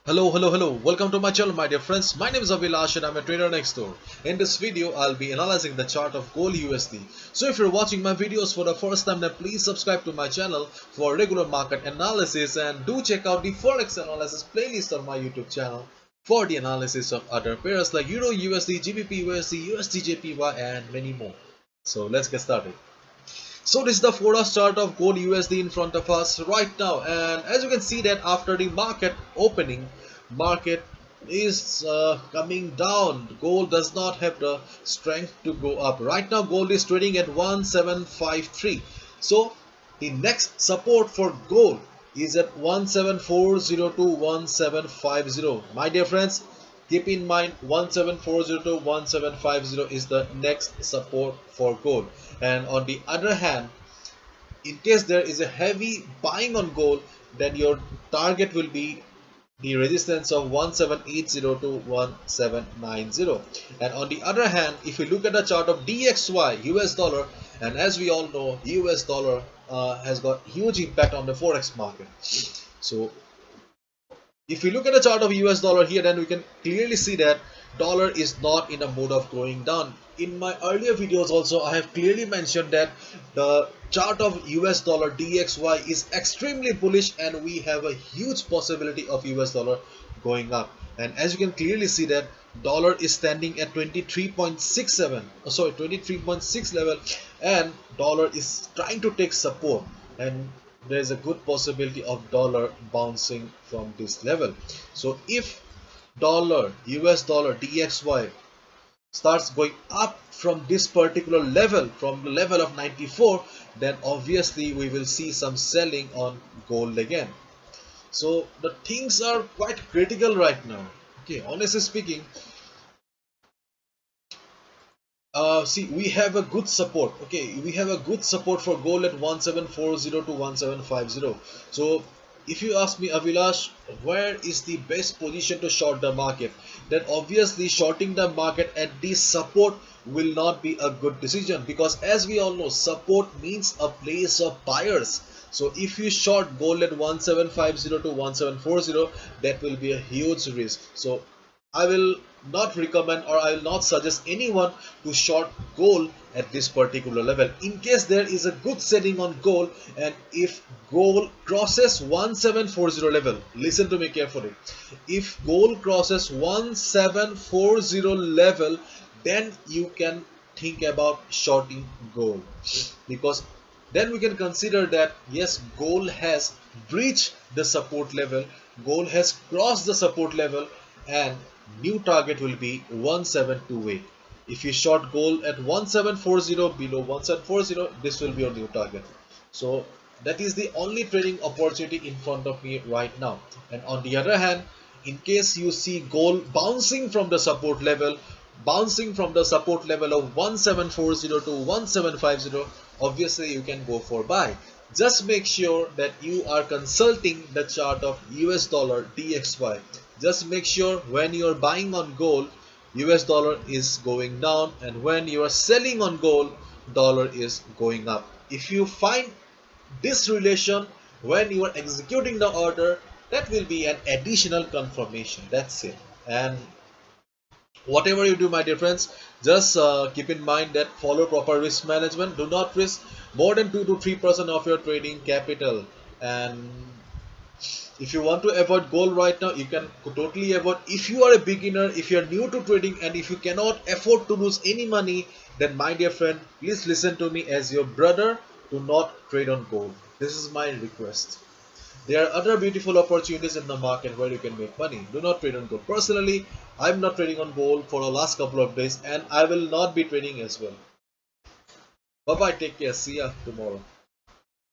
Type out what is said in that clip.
Hello. Welcome to my channel, my dear friends. My name is Abhilash and I'm a trader next door. In this video, I'll be analyzing the chart of gold USD. So if you're watching my videos for the first time, then please subscribe to my channel for regular market analysis and do check out the Forex analysis playlist on my YouTube channel for the analysis of other pairs like Euro USD, GBP USD, USD JPY and many more. So let's get started. So this is the 4-hour chart of gold USD in front of us right now, and as you can see that after the market opening, market is coming down. Gold does not have the strength to go up. Right now gold is trading at 1753. So the next support for gold is at 1740 to 1750. My dear friends, keep in mind 1740 to 1750 is the next support for gold. And on the other hand, in case there is a heavy buying on gold, then your target will be the resistance of 1780 to 1790. And on the other hand, if you look at the chart of DXY US dollar, and as we all know, US dollar has got huge impact on the forex market. So if you look at the chart of US dollar here, then we can clearly see that dollar is not in a mode of going down. In my earlier videos also, I have clearly mentioned that the chart of US dollar DXY is extremely bullish and we have a huge possibility of US dollar going up. And as you can clearly see that dollar is standing at 23.67, sorry, 23.6 level, and dollar is trying to take support, and there is a good possibility of dollar bouncing from this level. So if dollar US dollar DXY starts going up from this particular level, from the level of 94, then obviously we will see some selling on gold again. So the things are quite critical right now. Okay, honestly speaking, see, we have a good support. Okay, we have a good support for gold at 1740 to 1750. So if you ask me, Avilash, where is the best position to short the market, then obviously shorting the market at this support will not be a good decision, because as we all know, support means a place of buyers. So if you short gold at 1750 to 1740, that will be a huge risk. So I will not recommend, or I will not suggest anyone to short gold at this particular level. In case there is a good setting on gold, and if gold crosses 1740 level, listen to me carefully, if gold crosses 1740 level, then you can think about shorting gold, because then we can consider that yes, gold has breached the support level, gold has crossed the support level, and new target will be 1728. If you short gold at 1740, below 1740, this will be your new target. So that is the only trading opportunity in front of me right now. And on the other hand, in case you see gold bouncing from the support level, of 1740 to 1750, obviously you can go for buy. Just make sure that you are consulting the chart of US dollar DXY. Just make sure when you are buying on gold, US dollar is going down, and when you are selling on gold, dollar is going up. If you find this relation when you are executing the order, that will be an additional confirmation. That's it. And whatever you do, my dear friends, just keep in mind that follow proper risk management. Do not risk more than 2 to 3% of your trading capital. And if you want to avoid gold right now, you can totally avoid. If you are a beginner, if you are new to trading, and if you cannot afford to lose any money, then my dear friend, please listen to me as your brother. Do not trade on gold. This is my request. There are other beautiful opportunities in the market where you can make money. Do not trade on gold. Personally, I'm not trading on gold for the last couple of days, and I will not be trading as well. Bye bye, take care, see ya tomorrow.